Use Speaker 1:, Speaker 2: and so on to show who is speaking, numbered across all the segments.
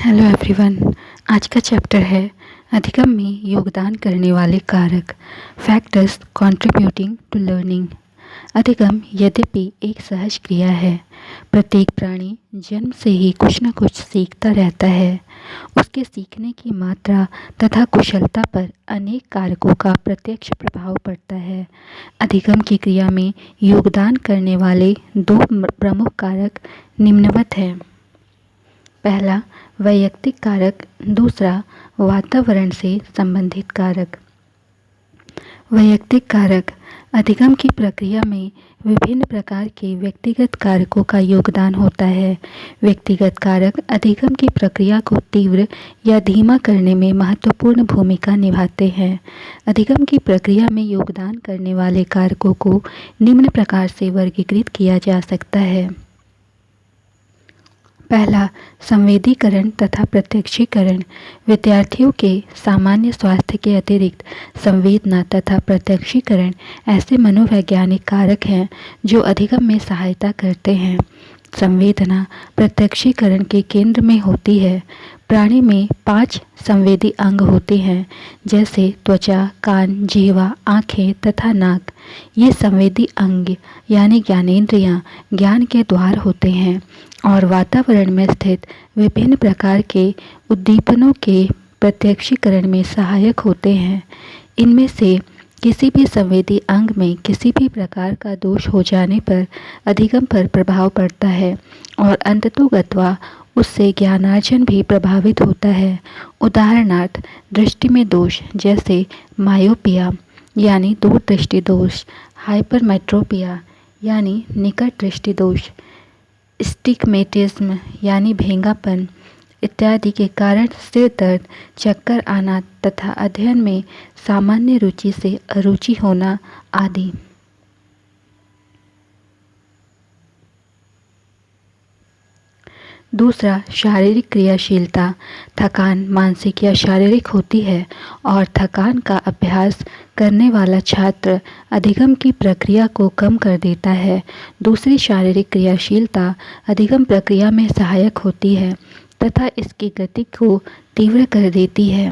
Speaker 1: Hello everyone. आज का chapter है अधिगम में योगदान करने वाले कारक, फैक्टर्स कंट्रीब्यूटिंग टू लर्निंग। अधिगम यद्यपि एक सहज क्रिया है। प्रत्येक प्राणी जन्म से ही कुछ न कुछ सीखता रहता है। उसके सीखने की मात्रा तथा कुशलता पर अनेक कारकों का प्रत्यक्ष प्रभाव पड़ता है। अधिगम की क्रिया में योगदान करने वाले दो प्रमुख कारक निम्नवत हैं। पहला वैयक्तिक कारक, दूसरा वातावरण से संबंधित कारक। वैयक्तिक कारक, अधिगम की प्रक्रिया में विभिन्न प्रकार के व्यक्तिगत कारकों का योगदान होता है। व्यक्तिगत कारक अधिगम की प्रक्रिया को तीव्र या धीमा करने में महत्वपूर्ण भूमिका निभाते हैं। अधिगम की प्रक्रिया में योगदान करने वाले कारकों को निम्न प्रकार से वर्गीकृत किया जा सकता है। पहला, संवेदीकरण तथा प्रत्यक्षीकरण। विद्यार्थियों के सामान्य स्वास्थ्य के अतिरिक्त संवेदना तथा प्रत्यक्षीकरण ऐसे मनोवैज्ञानिक कारक हैं जो अधिगम में सहायता करते हैं। संवेदना प्रत्यक्षीकरण के केंद्र में होती है। प्राणी में 5 संवेदी अंग होते हैं, जैसे त्वचा, कान, जिह्वा, आँखें तथा नाक। ये संवेदी अंग यानी ज्ञानेंद्रियाँ ज्ञान के द्वार होते हैं और वातावरण में स्थित विभिन्न प्रकार के उद्दीपनों के प्रत्यक्षीकरण में सहायक होते हैं। इनमें से किसी भी संवेदी अंग में किसी भी प्रकार का दोष हो जाने पर अधिगम पर प्रभाव पड़ता है और अंततोगत्वा उससे ज्ञानार्जन भी प्रभावित होता है। उदाहरणार्थ, दृष्टि में दोष जैसे मायोपिया यानी दूरदृष्टि दोष, हाइपरमेट्रोपिया यानी निकट दृष्टि दोष, स्टिग्मेटिज्म यानी भेंगापन इत्यादि के कारण सिर दर्द, चक्कर आना तथा अध्ययन में सामान्य रुचि से अरुचि होना आदि। दूसरा, शारीरिक क्रियाशीलता। थकान मानसिक या शारीरिक होती है और थकान का अभ्यास करने वाला छात्र अधिगम की प्रक्रिया को कम कर देता है। दूसरी, शारीरिक क्रियाशीलता अधिगम प्रक्रिया में सहायक होती है तथा इसकी गति को तीव्र कर देती है।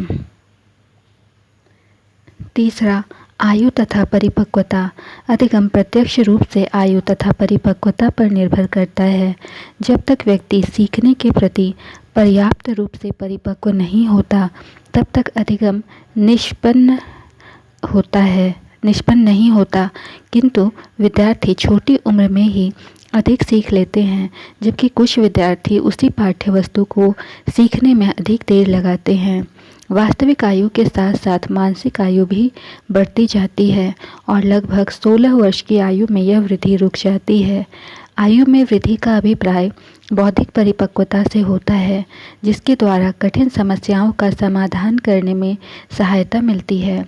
Speaker 1: तीसरा, आयु तथा परिपक्वता। अधिगम प्रत्यक्ष रूप से आयु तथा परिपक्वता पर निर्भर करता है। जब तक व्यक्ति सीखने के प्रति पर्याप्त रूप से परिपक्व नहीं होता, तब तक अधिगम निष्पन्न नहीं होता। किंतु विद्यार्थी छोटी उम्र में ही अधिक सीख लेते हैं, जबकि कुछ विद्यार्थी उसी पाठ्यवस्तु को सीखने में अधिक देर लगाते हैं। वास्तविक आयु के साथ साथ मानसिक आयु भी बढ़ती जाती है और लगभग 16 वर्ष की आयु में यह वृद्धि रुक जाती है। आयु में वृद्धि का अभिप्राय बौद्धिक परिपक्वता से होता है, जिसके द्वारा कठिन समस्याओं का समाधान करने में सहायता मिलती है।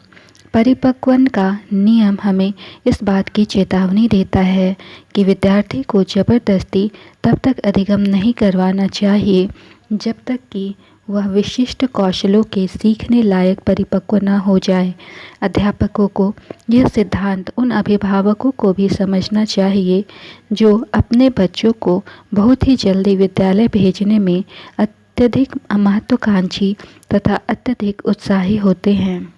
Speaker 1: परिपक्वन का नियम हमें इस बात की चेतावनी देता है कि विद्यार्थी को जबरदस्ती तब तक अधिगम नहीं करवाना चाहिए जब तक कि वह विशिष्ट कौशलों के सीखने लायक परिपक्व न हो जाए। अध्यापकों को यह सिद्धांत उन अभिभावकों को भी समझना चाहिए जो अपने बच्चों को बहुत ही जल्दी विद्यालय भेजने में अत्यधिक महत्वाकांक्षी तथा अत्यधिक उत्साही होते हैं।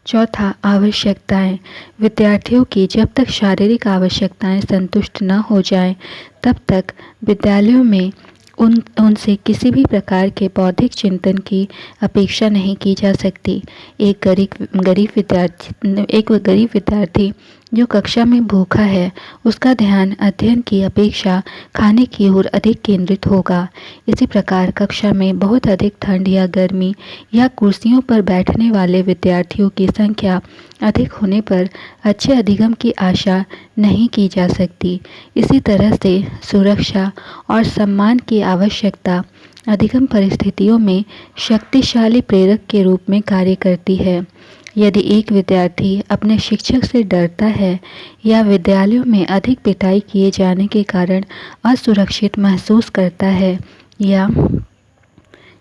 Speaker 1: चौथा, आवश्यकताएं। विद्यार्थियों की जब तक शारीरिक आवश्यकताएं संतुष्ट न हो जाएं, तब तक विद्यालयों में उनसे किसी भी प्रकार के बौद्धिक चिंतन की अपेक्षा नहीं की जा सकती। एक गरीब विद्यार्थी जो कक्षा में भूखा है, उसका ध्यान अध्ययन की अपेक्षा खाने की ओर अधिक केंद्रित होगा। इसी प्रकार कक्षा में बहुत अधिक ठंड या गर्मी या कुर्सियों पर बैठने वाले विद्यार्थियों की संख्या अधिक होने पर अच्छे अधिगम की आशा नहीं की जा सकती। इसी तरह से सुरक्षा और सम्मान की आवश्यकता अधिगम परिस्थितियों में शक्तिशाली प्रेरक के रूप में कार्य करती है। यदि एक विद्यार्थी अपने शिक्षक से डरता है या विद्यालयों में अधिक पिटाई किए जाने के कारण असुरक्षित महसूस करता है या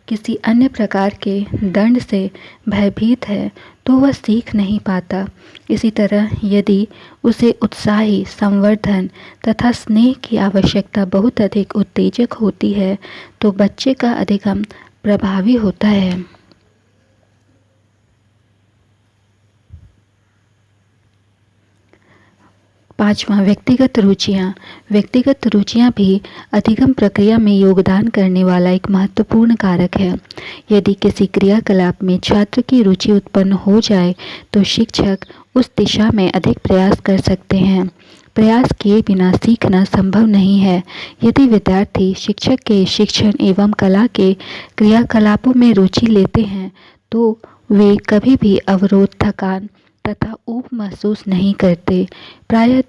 Speaker 1: किसी अन्य प्रकार के दंड से भयभीत है, तो वह सीख नहीं पाता। इसी तरह यदि उसे उत्साही, संवर्धन तथा स्नेह की आवश्यकता बहुत अधिक उत्तेजक होती है तो बच्चे का अधिगम प्रभावी होता है। 5वां, व्यक्तिगत रुचियाँ। व्यक्तिगत रुचियाँ भी अधिगम प्रक्रिया में योगदान करने वाला एक महत्वपूर्ण कारक है। यदि किसी क्रियाकलाप में छात्र की रुचि उत्पन्न हो जाए तो शिक्षक उस दिशा में अधिक प्रयास कर सकते हैं। प्रयास किए बिना सीखना संभव नहीं है। यदि विद्यार्थी शिक्षक के शिक्षण एवं कला के क्रियाकलापों में रुचि लेते हैं तो वे कभी भी अवरोध, थकान तथा ऊब महसूस नहीं करते। प्रायः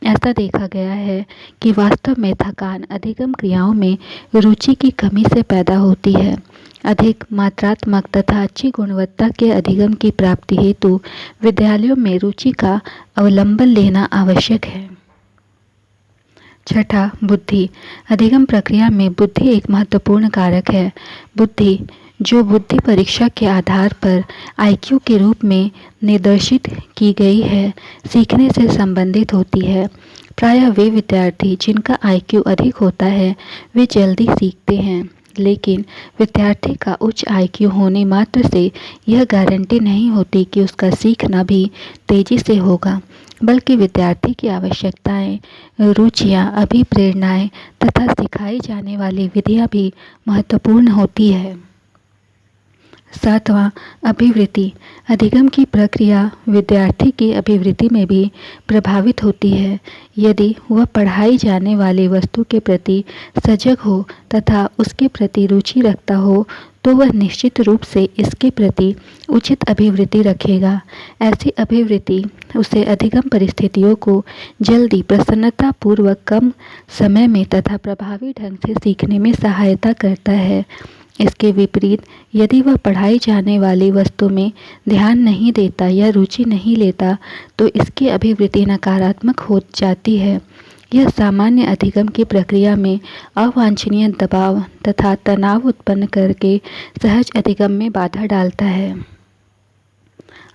Speaker 1: ऐसा देखा गया है कि वास्तव में थकान अधिगम क्रियाओं में रुचि की कमी से पैदा होती है। अधिक मात्रात्मक तथा अच्छी गुणवत्ता के अधिगम की प्राप्ति हेतु विद्यालयों में रुचि का अवलंबन लेना आवश्यक है। 6, बुद्धि। अधिगम प्रक्रिया में बुद्धि एक महत्वपूर्ण कारक है। बुद्धि, जो बुद्धि परीक्षा के आधार पर IQ के रूप में निर्देशित की गई है, सीखने से संबंधित होती है। प्रायः वे विद्यार्थी जिनका IQ अधिक होता है वे जल्दी सीखते हैं, लेकिन विद्यार्थी का उच्च IQ होने मात्र से यह गारंटी नहीं होती कि उसका सीखना भी तेजी से होगा, बल्कि विद्यार्थी की आवश्यकताएं, रुचियां, अभिप्रेरणाएं तथा सिखाई जाने वाली विधियां भी महत्वपूर्ण होती है। 7वां, अभिवृत्ति। अधिगम की प्रक्रिया विद्यार्थी की अभिवृत्ति में भी प्रभावित होती है। यदि वह पढ़ाई जाने वाली वस्तु के प्रति सजग हो तथा उसके प्रति रुचि रखता हो तो वह निश्चित रूप से इसके प्रति उचित अभिवृत्ति रखेगा। ऐसी अभिवृत्ति उसे अधिगम परिस्थितियों को जल्दी, प्रसन्नतापूर्वक, कम समय में तथा प्रभावी ढंग से सीखने में सहायता करता है। इसके विपरीत यदि वह पढ़ाई जाने वाली वस्तु में ध्यान नहीं देता या रुचि नहीं लेता तो इसकी अभिवृत्ति नकारात्मक हो जाती है। यह सामान्य अधिगम की प्रक्रिया में अवांछनीय दबाव तथा तनाव उत्पन्न करके सहज अधिगम में बाधा डालता है।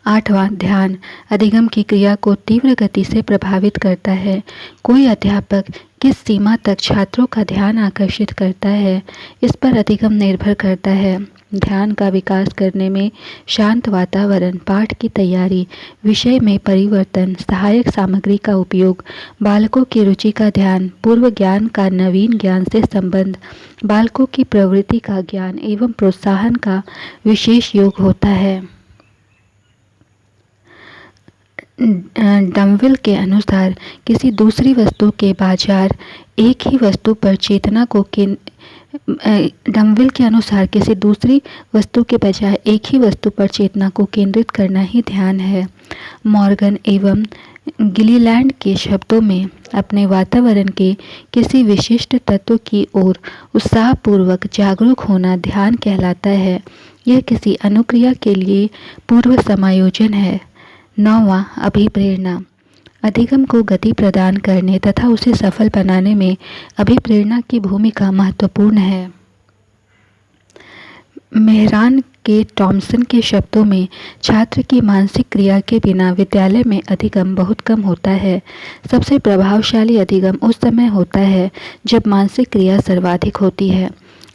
Speaker 1: 8वां, ध्यान। अधिगम की क्रिया को तीव्र गति से प्रभावित करता है। कोई अध्यापक किस सीमा तक छात्रों का ध्यान आकर्षित करता है, इस पर अधिगम निर्भर करता है। ध्यान का विकास करने में शांत वातावरण, पाठ की तैयारी, विषय में परिवर्तन, सहायक सामग्री का उपयोग, बालकों की रुचि का ध्यान, पूर्व ज्ञान का नवीन ज्ञान से संबंध, बालकों की प्रवृत्ति का ज्ञान एवं प्रोत्साहन का विशेष योग होता है। डमविल के अनुसार किसी दूसरी वस्तु के बाजार एक ही वस्तु पर चेतना को डमविल के अनुसार किसी दूसरी वस्तु के बजाय एक ही वस्तु पर चेतना को केंद्रित करना ही ध्यान है। मॉर्गन एवं गिलीलैंड के शब्दों में अपने वातावरण के किसी विशिष्ट तत्व की ओर उत्साहपूर्वक जागरूक होना ध्यान कहलाता है। यह किसी अनुक्रिया के लिए पूर्व समायोजन है। 9वां, अभिप्रेरणा। अधिगम को गति प्रदान करने तथा उसे सफल बनाने में अभिप्रेरणा की भूमिका महत्वपूर्ण है। मेहरान के टॉमसन के शब्दों में छात्र की मानसिक क्रिया के बिना विद्यालय में अधिगम बहुत कम होता है। सबसे प्रभावशाली अधिगम उस समय होता है जब मानसिक क्रिया सर्वाधिक होती है।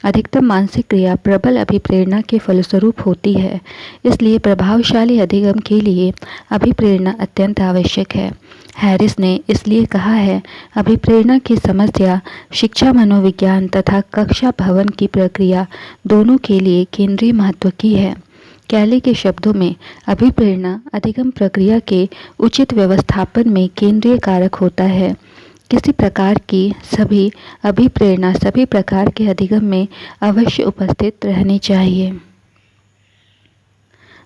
Speaker 1: अधिकतम मानसिक क्रिया प्रबल अभिप्रेरणा के फलस्वरूप होती है। इसलिए प्रभावशाली अधिगम के लिए अभिप्रेरणा अत्यंत आवश्यक है। हैरिस ने इसलिए कहा है, अभिप्रेरणा की समस्या शिक्षा, मनोविज्ञान तथा कक्षा भवन की प्रक्रिया दोनों के लिए केंद्रीय महत्व की है। कैले के शब्दों में अभिप्रेरणा अधिगम प्रक्रिया के उचित व्यवस्थापन में केंद्रीय कारक होता है। किसी प्रकार की सभी अभिप्रेरणा सभी प्रकार के अधिगम में अवश्य उपस्थित रहनी चाहिए।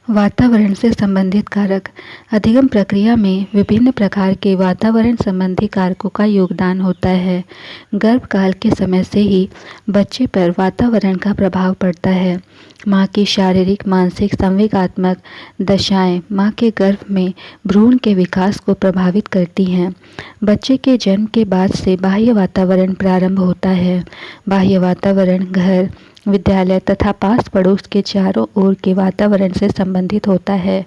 Speaker 1: वातावरण से संबंधित कारक। अधिगम प्रक्रिया में विभिन्न प्रकार के वातावरण संबंधी कारकों का योगदान होता है। गर्भकाल के समय से ही बच्चे पर वातावरण का प्रभाव पड़ता है। माँ की शारीरिक, मानसिक, संवेगात्मक दशाएं माँ के गर्भ में भ्रूण के विकास को प्रभावित करती हैं। बच्चे के जन्म के बाद से बाह्य वातावरण प्रारंभ होता है। बाह्य वातावरण घर, विद्यालय तथा पास पड़ोस के चारों ओर के वातावरण से संबंधित होता है।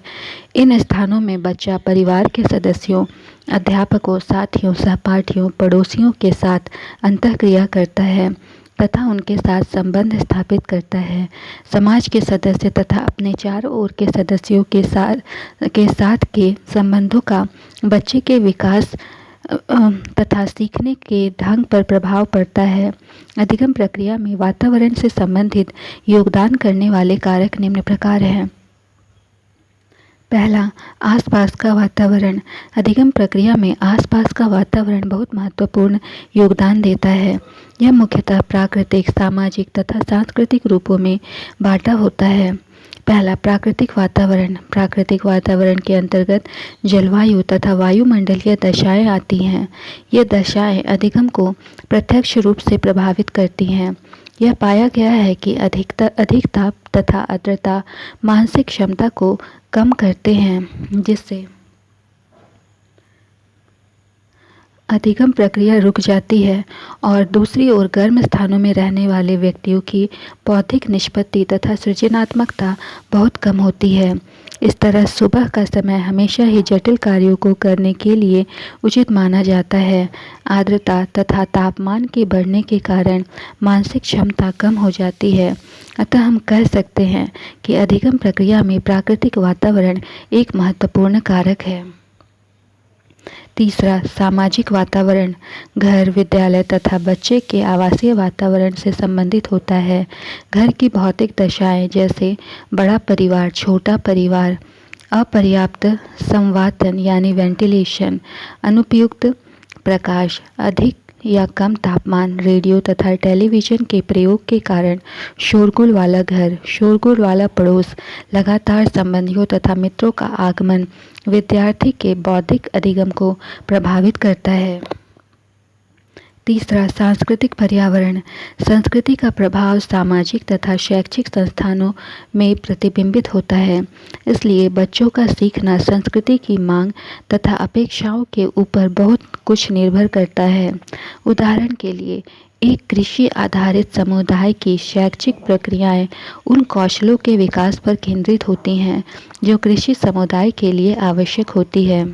Speaker 1: इन स्थानों में बच्चा परिवार के सदस्यों, अध्यापकों, साथियों, सहपाठियों, पड़ोसियों के साथ अंतःक्रिया करता है तथा उनके साथ संबंध स्थापित करता है। समाज के सदस्य तथा अपने चारों ओर के सदस्यों के साथ के संबंधों का बच्चे के विकास तथा सीखने के ढंग पर प्रभाव पड़ता है। अधिगम प्रक्रिया में वातावरण से संबंधित योगदान करने वाले कारक निम्न प्रकार हैं। पहला, आसपास का वातावरण। अधिगम प्रक्रिया में आसपास का वातावरण बहुत महत्वपूर्ण योगदान देता है। यह मुख्यतः प्राकृतिक, सामाजिक तथा सांस्कृतिक रूपों में बांटा होता है। पहला, प्राकृतिक वातावरण। प्राकृतिक वातावरण के अंतर्गत जलवायु तथा वायुमंडलीय दशाएं आती हैं। ये दशाएं अधिगम को प्रत्यक्ष रूप से प्रभावित करती हैं। यह पाया गया है कि अधिक ताप तथा आर्द्रता मानसिक क्षमता को कम करते हैं, जिससे अधिगम प्रक्रिया रुक जाती है और दूसरी ओर गर्म स्थानों में रहने वाले व्यक्तियों की बौद्धिक निष्पत्ति तथा सृजनात्मकता बहुत कम होती है। इस तरह सुबह का समय हमेशा ही जटिल कार्यों को करने के लिए उचित माना जाता है। आर्द्रता तथा तापमान के बढ़ने के कारण मानसिक क्षमता कम हो जाती है। अतः हम कह सकते हैं कि अधिगम प्रक्रिया में प्राकृतिक वातावरण एक महत्वपूर्ण कारक है। तीसरा, सामाजिक वातावरण। घर, विद्यालय तथा बच्चे के आवासीय वातावरण से संबंधित होता है। घर की भौतिक दशाएं जैसे बड़ा परिवार, छोटा परिवार, अपर्याप्त संवातन यानी वेंटिलेशन, अनुपयुक्त प्रकाश, अधिक या कम तापमान, रेडियो तथा टेलीविज़न के प्रयोग के कारण शोरगुल वाला घर, शोरगुल वाला पड़ोस, लगातार संबंधियों तथा मित्रों का आगमन विद्यार्थी के बौद्धिक अधिगम को प्रभावित करता है। तीसरा, सांस्कृतिक पर्यावरण। संस्कृति का प्रभाव सामाजिक तथा शैक्षिक संस्थानों में प्रतिबिंबित होता है। इसलिए बच्चों का सीखना संस्कृति की मांग तथा अपेक्षाओं के ऊपर बहुत कुछ निर्भर करता है। उदाहरण के लिए, एक कृषि आधारित समुदाय की शैक्षिक प्रक्रियाएं उन कौशलों के विकास पर केंद्रित होती हैं जो कृषि समुदाय के लिए आवश्यक होती है।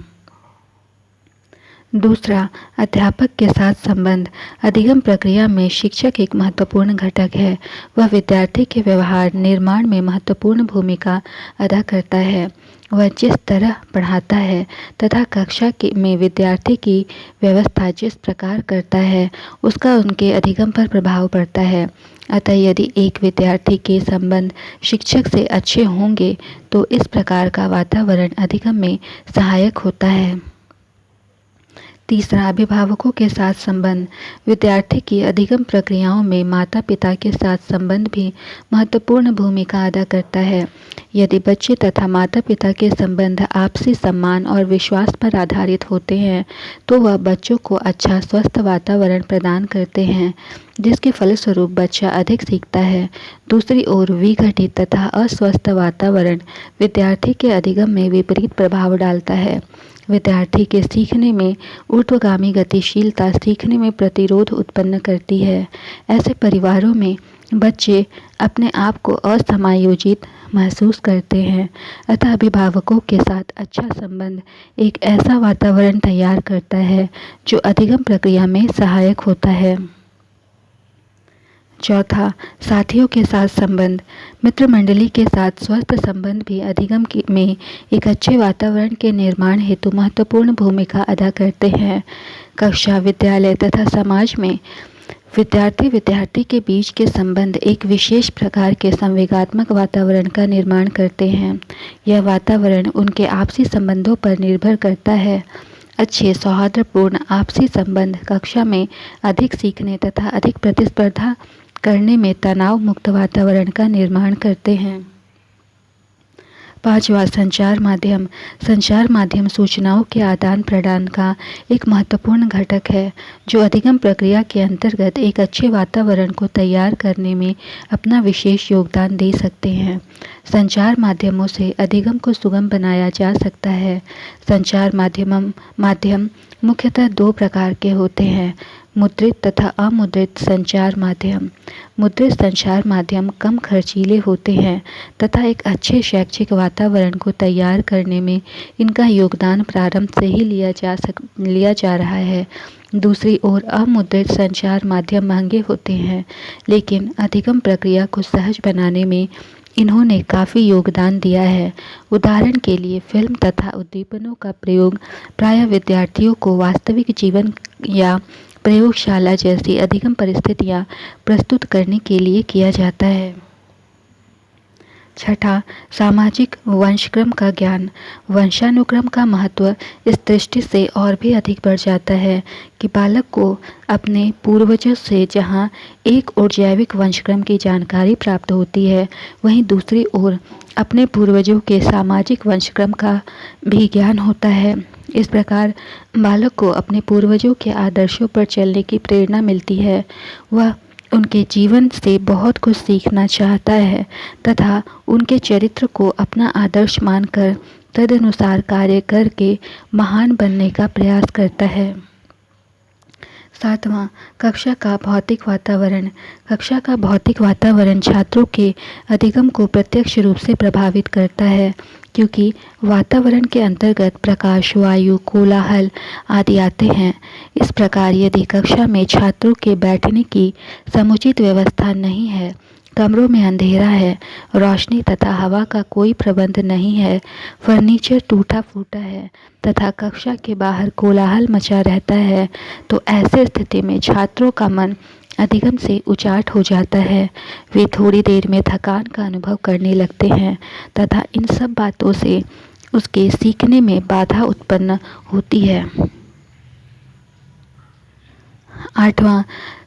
Speaker 1: दूसरा, अध्यापक के साथ संबंध। अधिगम प्रक्रिया में शिक्षक एक महत्वपूर्ण घटक है। वह विद्यार्थी के व्यवहार निर्माण में महत्वपूर्ण भूमिका अदा करता है। वह जिस तरह पढ़ाता है तथा कक्षा में विद्यार्थी की व्यवस्था जिस प्रकार करता है, उसका उनके अधिगम पर प्रभाव पड़ता है। अतः यदि एक विद्यार्थी के संबंध शिक्षक से अच्छे होंगे तो इस प्रकार का वातावरण अधिगम में सहायक होता है। तीसरा, अभिभावकों के साथ संबंध। विद्यार्थी की अधिगम प्रक्रियाओं में माता पिता के साथ संबंध भी महत्वपूर्ण भूमिका अदा करता है। यदि बच्चे तथा माता पिता के संबंध आपसी सम्मान और विश्वास पर आधारित होते हैं तो वह बच्चों को अच्छा स्वस्थ वातावरण प्रदान करते हैं, जिसके फलस्वरूप बच्चा अधिक सीखता है। दूसरी ओर विघटित तथा अस्वस्थ वातावरण विद्यार्थी के अधिगम में विपरीत प्रभाव डालता है। विद्यार्थी के सीखने में ऊर्ध्वगामी गतिशीलता सीखने में प्रतिरोध उत्पन्न करती है। ऐसे परिवारों में बच्चे अपने आप को असमायोजित महसूस करते हैं। अतः अभिभावकों के साथ अच्छा संबंध एक ऐसा वातावरण तैयार करता है जो अधिगम प्रक्रिया में सहायक होता है। चौथा, साथियों के साथ संबंध। मित्र मंडली के साथ स्वस्थ संबंध भी अधिगम में एक अच्छे वातावरण के निर्माण हेतु महत्वपूर्ण भूमिका अदा करते हैं। कक्षा, विद्यालय तथा समाज में विद्यार्थी के बीच के संबंध एक विशेष प्रकार के संवेगात्मक वातावरण का निर्माण करते हैं। यह वातावरण उनके आपसी संबंधों पर निर्भर करता है। अच्छे सौहार्दपूर्ण आपसी संबंध कक्षा में अधिक सीखने तथा अधिक प्रतिस्पर्धा करने में तनाव मुक्त वातावरण का निर्माण करते हैं। पांचवा, संचार माध्यम। संचार माध्यम सूचनाओं के आदान प्रदान का एक महत्वपूर्ण घटक है जो अधिगम प्रक्रिया के अंतर्गत एक अच्छे वातावरण को तैयार करने में अपना विशेष योगदान दे सकते हैं। संचार माध्यमों से अधिगम को सुगम बनाया जा सकता है। संचार माध्यम मुख्यतः दो प्रकार के होते हैं। मुद्रित तथा अमुद्रित संचार माध्यम। मुद्रित संचार माध्यम कम खर्चीले होते हैं तथा एक अच्छे शैक्षिक वातावरण को तैयार करने में इनका योगदान प्रारंभ से ही लिया जा रहा है। दूसरी ओर अमुद्रित संचार माध्यम महंगे होते हैं, लेकिन अधिगम प्रक्रिया को सहज बनाने में इन्होंने काफ़ी योगदान दिया है। उदाहरण के लिए फिल्म तथा उद्दीपनों का प्रयोग प्रायः विद्यार्थियों को वास्तविक जीवन या प्रयोगशाला जैसी अधिगम परिस्थितियाँ प्रस्तुत करने के लिए किया जाता है। छठा, सामाजिक वंशक्रम का ज्ञान। वंशानुक्रम का महत्व इस दृष्टि से और भी अधिक बढ़ जाता है कि बालक को अपने पूर्वजों से जहाँ एक ओर जैविक वंशक्रम की जानकारी प्राप्त होती है, वहीं दूसरी ओर अपने पूर्वजों के सामाजिक वंशक्रम का भी ज्ञान होता है। इस प्रकार बालक को अपने पूर्वजों के आदर्शों पर चलने की प्रेरणा मिलती है। वह उनके जीवन से बहुत कुछ सीखना चाहता है तथा उनके चरित्र को अपना आदर्श मानकर तदनुसार कार्य करके महान बनने का प्रयास करता है। सातवां, कक्षा का भौतिक वातावरण। कक्षा का भौतिक वातावरण छात्रों के अधिगम को प्रत्यक्ष रूप से प्रभावित करता है, क्योंकि वातावरण के अंतर्गत प्रकाश, वायु, कोलाहल आदि आते हैं। इस प्रकार यदि कक्षा में छात्रों के बैठने की समुचित व्यवस्था नहीं है, कमरों में अंधेरा है, रोशनी तथा हवा का कोई प्रबंध नहीं है, फर्नीचर टूटा फूटा है तथा कक्षा के बाहर कोलाहल मचा रहता है, तो ऐसे स्थिति में छात्रों का मन अधिगम से उचाट हो जाता है। वे थोड़ी देर में थकान का अनुभव करने लगते हैं तथा इन सब बातों से उसके सीखने में बाधा उत्पन्न होती है। आठवां,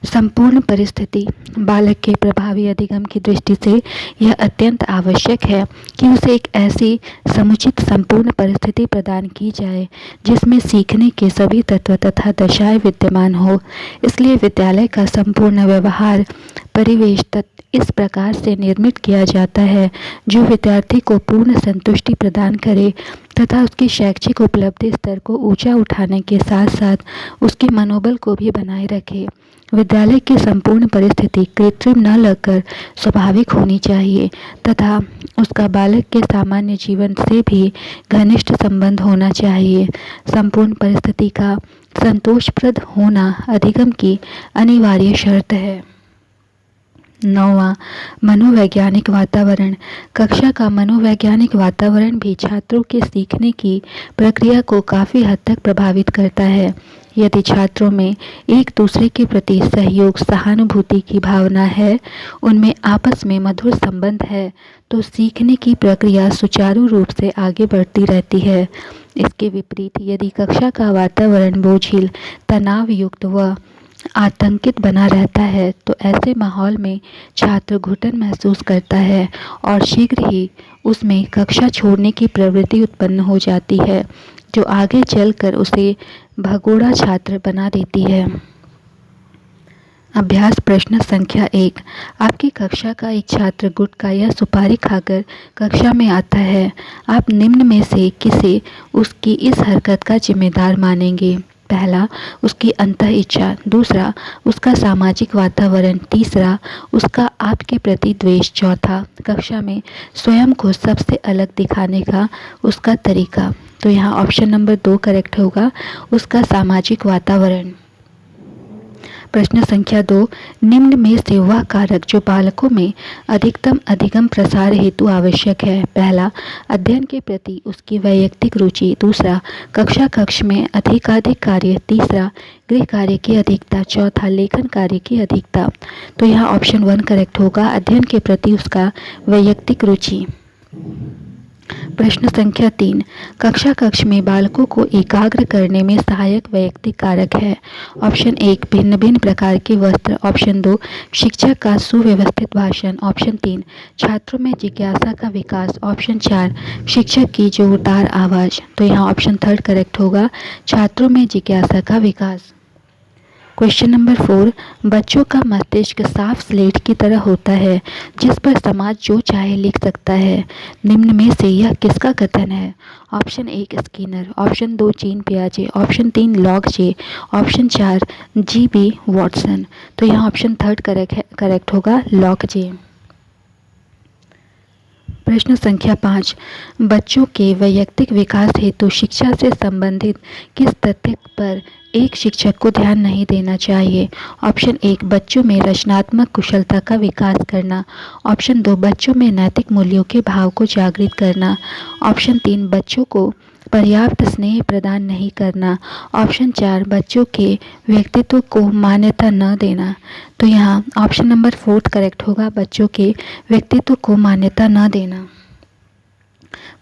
Speaker 1: संपूर्ण परिस्थिति। बालक के प्रभावी अधिगम की दृष्टि से यह अत्यंत आवश्यक है कि उसे एक ऐसी समुचित संपूर्ण परिस्थिति प्रदान की जाए जिसमें सीखने के सभी तत्व तथा दशाएं विद्यमान हो। इसलिए विद्यालय का संपूर्ण व्यवहार परिवेश इस प्रकार से निर्मित किया जाता है जो विद्यार्थी को पूर्ण संतुष्टि प्रदान करे तथा उसकी शैक्षिक उपलब्धि स्तर को ऊंचा उठाने के साथ साथ उसके मनोबल को भी बनाए रखे। विद्यालय की संपूर्ण परिस्थिति कृत्रिम न लगकर स्वाभाविक होनी चाहिए तथा उसका बालक के सामान्य जीवन से भी घनिष्ठ संबंध होना चाहिए। संपूर्ण परिस्थिति का संतोषप्रद होना अधिगम की अनिवार्य शर्त है। नौवां, मनोवैज्ञानिक वातावरण। कक्षा का मनोवैज्ञानिक वातावरण भी छात्रों के सीखने की प्रक्रिया को काफ़ी हद तक प्रभावित करता है। यदि छात्रों में एक दूसरे के प्रति सहयोग, सहानुभूति की भावना है, उनमें आपस में मधुर संबंध है, तो सीखने की प्रक्रिया सुचारू रूप से आगे बढ़ती रहती है। इसके विपरीत यदि कक्षा का वातावरण बोझिल, तनावयुक्त व आतंकित बना रहता है, तो ऐसे माहौल में छात्र घुटन महसूस करता है और शीघ्र ही उसमें कक्षा छोड़ने की प्रवृत्ति उत्पन्न हो जाती है, जो आगे चलकर उसे भगोड़ा छात्र बना देती है। अभ्यास प्रश्न संख्या 1। आपकी कक्षा का एक छात्र गुटखा या सुपारी खाकर कक्षा में आता है। आप निम्न में से किसे उसकी इस हरकत का जिम्मेदार मानेंगे? पहला, उसकी अंतः इच्छा। दूसरा, उसका सामाजिक वातावरण। तीसरा, उसका आपके प्रति द्वेष। चौथा, कक्षा में स्वयं को सबसे अलग दिखाने का उसका तरीका। तो यहाँ ऑप्शन नंबर 2 करेक्ट होगा, उसका सामाजिक वातावरण। प्रश्न संख्या 2, निम्न में से वह कारक जो बालकों में अधिकतम अधिगम प्रसार हेतु आवश्यक है। पहला, अध्ययन के प्रति उसकी वैयक्तिक रुचि। दूसरा, कक्ष में अधिकाधिक कार्य। तीसरा, गृह कार्य की अधिकता। चौथा, लेखन कार्य की अधिकता। तो यहाँ ऑप्शन 1 करेक्ट होगा, अध्ययन के प्रति उसका वैयक्तिक रुचि। प्रश्न संख्या 3, कक्ष में बालकों को एकाग्र करने में सहायक वैयक्तिक कारक है। ऑप्शन 1, भिन्न भिन्न प्रकार के वस्त्र। ऑप्शन 2, शिक्षक का सुव्यवस्थित भाषण। ऑप्शन 3, छात्रों में जिज्ञासा का विकास। ऑप्शन 4, शिक्षक की जोरदार आवाज़। तो यहाँ ऑप्शन 3 करेक्ट होगा, छात्रों में जिज्ञासा का विकास। क्वेश्चन नंबर 4, बच्चों का मस्तिष्क साफ स्लेट की तरह होता है जिस पर समाज जो चाहे लिख सकता है। निम्न में से यह किसका कथन है? ऑप्शन 1 स्किनर, ऑप्शन 2 जीन पियाजे, ऑप्शन 3 लॉकजे, ऑप्शन 4 जी.बी. वॉटसन। तो यहाँ ऑप्शन 3 करेक्ट होगा, लॉकजे। प्रश्न संख्या 5, बच्चों के वैयक्तिक विकास हेतु शिक्षा से संबंधित किस तथ्य पर एक शिक्षक को ध्यान नहीं देना चाहिए? ऑप्शन 1 बच्चों में रचनात्मक कुशलता का विकास करना, ऑप्शन 2 बच्चों में नैतिक मूल्यों के भाव को जागृत करना, ऑप्शन 3 बच्चों को पर्याप्त स्नेह प्रदान नहीं करना, ऑप्शन 4 बच्चों के व्यक्तित्व को मान्यता न देना। तो यहाँ ऑप्शन नंबर 4 करेक्ट होगा, बच्चों के व्यक्तित्व को मान्यता न देना।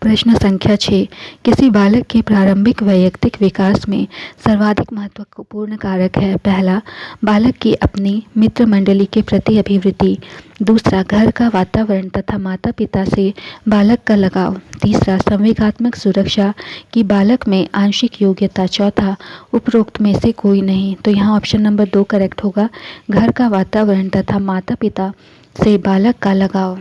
Speaker 1: प्रश्न संख्या 6, किसी बालक के प्रारंभिक वैयक्तिक विकास में सर्वाधिक महत्वपूर्ण कारक है? पहला, बालक की अपनी मित्र मंडली के प्रति अभिवृत्ति, दूसरा, घर का वातावरण तथा माता पिता से बालक का लगाव, तीसरा, संवेगात्मक सुरक्षा की बालक में आंशिक योग्यता, चौथा, उपरोक्त में से कोई नहीं। तो यहाँ ऑप्शन नंबर 2 करेक्ट होगा, घर का वातावरण तथा माता पिता से बालक का लगाव।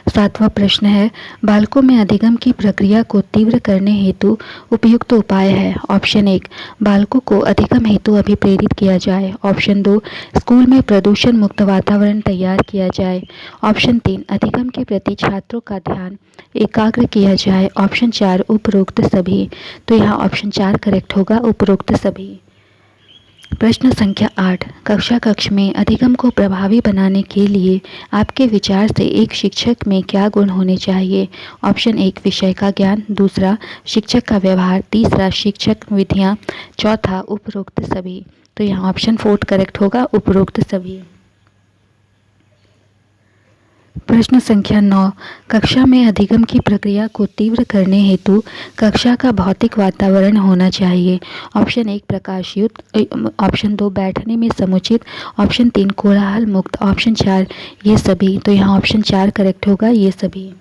Speaker 1: 7वां प्रश्न है, बालकों में अधिगम की प्रक्रिया को तीव्र करने हेतु उपयुक्त उपाय है? ऑप्शन 1 बालकों को अधिगम हेतु अभिप्रेरित किया जाए, ऑप्शन 2 स्कूल में प्रदूषण मुक्त वातावरण तैयार किया जाए, ऑप्शन 3 अधिगम के प्रति छात्रों का ध्यान एकाग्र किया जाए, ऑप्शन 4 उपरोक्त सभी। तो यहाँ ऑप्शन 4 करेक्ट होगा, उपरोक्त सभी। प्रश्न संख्या 8, कक्ष में अधिगम को प्रभावी बनाने के लिए आपके विचार से एक शिक्षक में क्या गुण होने चाहिए? ऑप्शन 1 विषय का ज्ञान, दूसरा शिक्षक का व्यवहार, तीसरा शिक्षक विधियाँ, चौथा उपरोक्त सभी। तो यहाँ ऑप्शन 4 करेक्ट होगा, उपरोक्त सभी। प्रश्न संख्या 9, कक्षा में अधिगम की प्रक्रिया को तीव्र करने हेतु कक्षा का भौतिक वातावरण होना चाहिए? ऑप्शन 1 प्रकाशयुक्त, ऑप्शन 2 बैठने में समुचित, ऑप्शन 3 कोलाहल मुक्त, ऑप्शन 4 ये सभी। तो यहाँ ऑप्शन 4 करेक्ट होगा, ये सभी।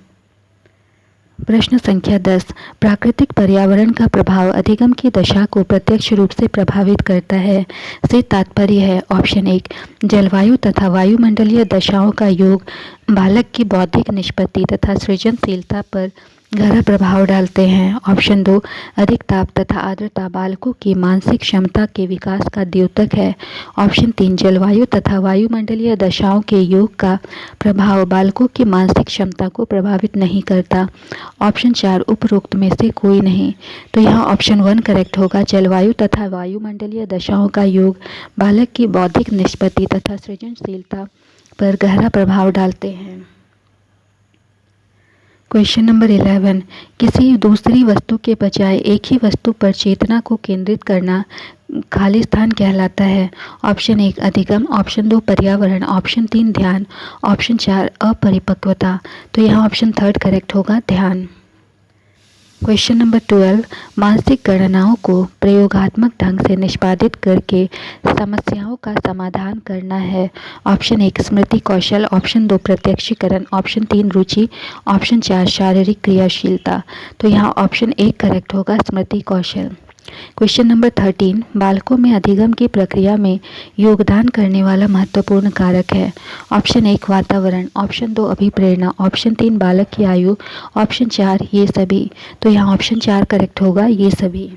Speaker 1: प्रश्न संख्या 10, प्राकृतिक पर्यावरण का प्रभाव अधिगम की दशा को प्रत्यक्ष रूप से प्रभावित करता है से तात्पर्य है? ऑप्शन 1 जलवायु तथा वायुमंडलीय दशाओं का योग बालक की बौद्धिक निष्पत्ति तथा सृजनशीलता पर गहरा प्रभाव डालते हैं, ऑप्शन 2 अधिक ताप तथा आर्द्रता बालकों की मानसिक क्षमता के विकास का द्योतक है, ऑप्शन 3 जलवायु तथा वायुमंडलीय दशाओं के योग का प्रभाव बालकों की मानसिक क्षमता को प्रभावित नहीं करता, ऑप्शन 4 उपरोक्त में से कोई नहीं। तो यहाँ ऑप्शन 1 करेक्ट होगा, जलवायु तथा वायुमंडलीय दशाओं का योग बालक की बौद्धिक निष्पत्ति तथा सृजनशीलता पर गहरा प्रभाव डालते हैं। क्वेश्चन नंबर 11, किसी दूसरी वस्तु के बजाय एक ही वस्तु पर चेतना को केंद्रित करना खाली स्थान कहलाता है? ऑप्शन 1 अधिगम, ऑप्शन 2 पर्यावरण, ऑप्शन 3 ध्यान, ऑप्शन 4 अपरिपक्वता। तो यहाँ ऑप्शन 3 करेक्ट होगा, ध्यान। क्वेश्चन नंबर 12, मानसिक गणनाओं को प्रयोगात्मक ढंग से निष्पादित करके समस्याओं का समाधान करना है? ऑप्शन 1 स्मृति कौशल, ऑप्शन 2 प्रत्यक्षीकरण, ऑप्शन 3 रुचि, ऑप्शन 4 शारीरिक क्रियाशीलता। तो यहाँ ऑप्शन 1 करेक्ट होगा, स्मृति कौशल। क्वेश्चन नंबर 13, बालकों में अधिगम की प्रक्रिया में योगदान करने वाला महत्वपूर्ण कारक है? ऑप्शन 1 वातावरण, ऑप्शन 2 अभिप्रेरणा, ऑप्शन 3 बालक की आयु, ऑप्शन 4 ये सभी। तो यहाँ ऑप्शन 4 करेक्ट होगा, ये सभी।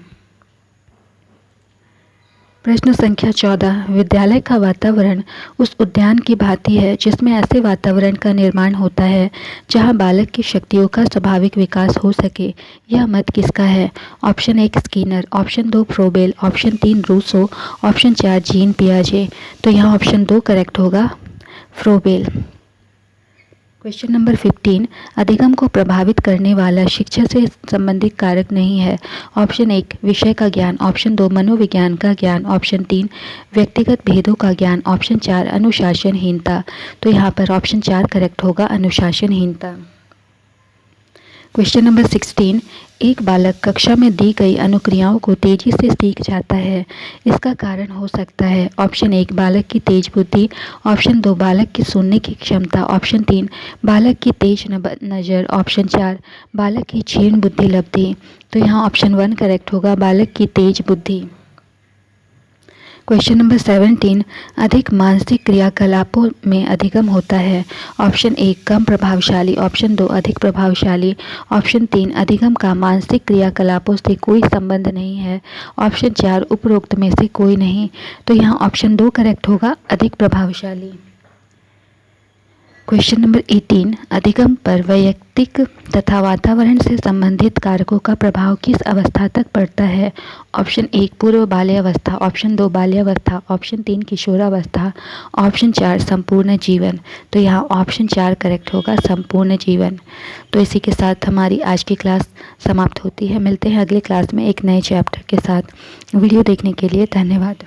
Speaker 1: प्रश्न संख्या 14, विद्यालय का वातावरण उस उद्यान की भांति है जिसमें ऐसे वातावरण का निर्माण होता है जहां बालक की शक्तियों का स्वाभाविक विकास हो सके। यह मत किसका है? Option 1 Skinner, option 2 Froebel, option 3 Rousseau, option 4 Jean पियाजे। तो यहाँ ऑप्शन 2 करेक्ट होगा, फ्रोबेल। क्वेश्चन नंबर 15, अधिगम को प्रभावित करने वाला शिक्षा से संबंधित कारक नहीं है? ऑप्शन 1 विषय का ज्ञान, ऑप्शन 2 मनोविज्ञान का ज्ञान, ऑप्शन 3 व्यक्तिगत भेदों का ज्ञान, ऑप्शन 4 अनुशासनहीनता। तो यहाँ पर ऑप्शन 4 करेक्ट होगा, अनुशासनहीनता। क्वेश्चन नंबर 16, एक बालक कक्षा में दी गई अनुक्रियाओं को तेजी से सीख जाता है, इसका कारण हो सकता है? ऑप्शन 1 बालक की तेज बुद्धि, ऑप्शन 2 बालक की सुनने की क्षमता, ऑप्शन 3 बालक की तेज नज़र, ऑप्शन 4 बालक की क्षीण बुद्धि लब्धि। तो यहाँ ऑप्शन 1 करेक्ट होगा, बालक की तेज बुद्धि। क्वेश्चन नंबर 17, अधिक मानसिक क्रियाकलापों में अधिगम होता है। ऑप्शन 1 कम प्रभावशाली, ऑप्शन 2 अधिक प्रभावशाली, ऑप्शन 3 अधिगम का मानसिक क्रियाकलापों से कोई संबंध नहीं है, ऑप्शन 4 उपरोक्त में से कोई नहीं। तो यहाँ ऑप्शन 2 करेक्ट होगा, अधिक प्रभावशाली। क्वेश्चन नंबर 18, अधिगम पर वैयक्तिक तथा वातावरण से संबंधित कारकों का प्रभाव किस अवस्था तक पड़ता है। ऑप्शन 1 पूर्व बाल्यावस्था, ऑप्शन 2 बाल्यावस्था, ऑप्शन 3 किशोरावस्था, ऑप्शन 4 संपूर्ण जीवन। तो यहाँ ऑप्शन 4 करेक्ट होगा, संपूर्ण जीवन। तो इसी के साथ हमारी आज की क्लास समाप्त होती है। मिलते हैं अगली क्लास में एक नए चैप्टर के साथ। वीडियो देखने के लिए धन्यवाद।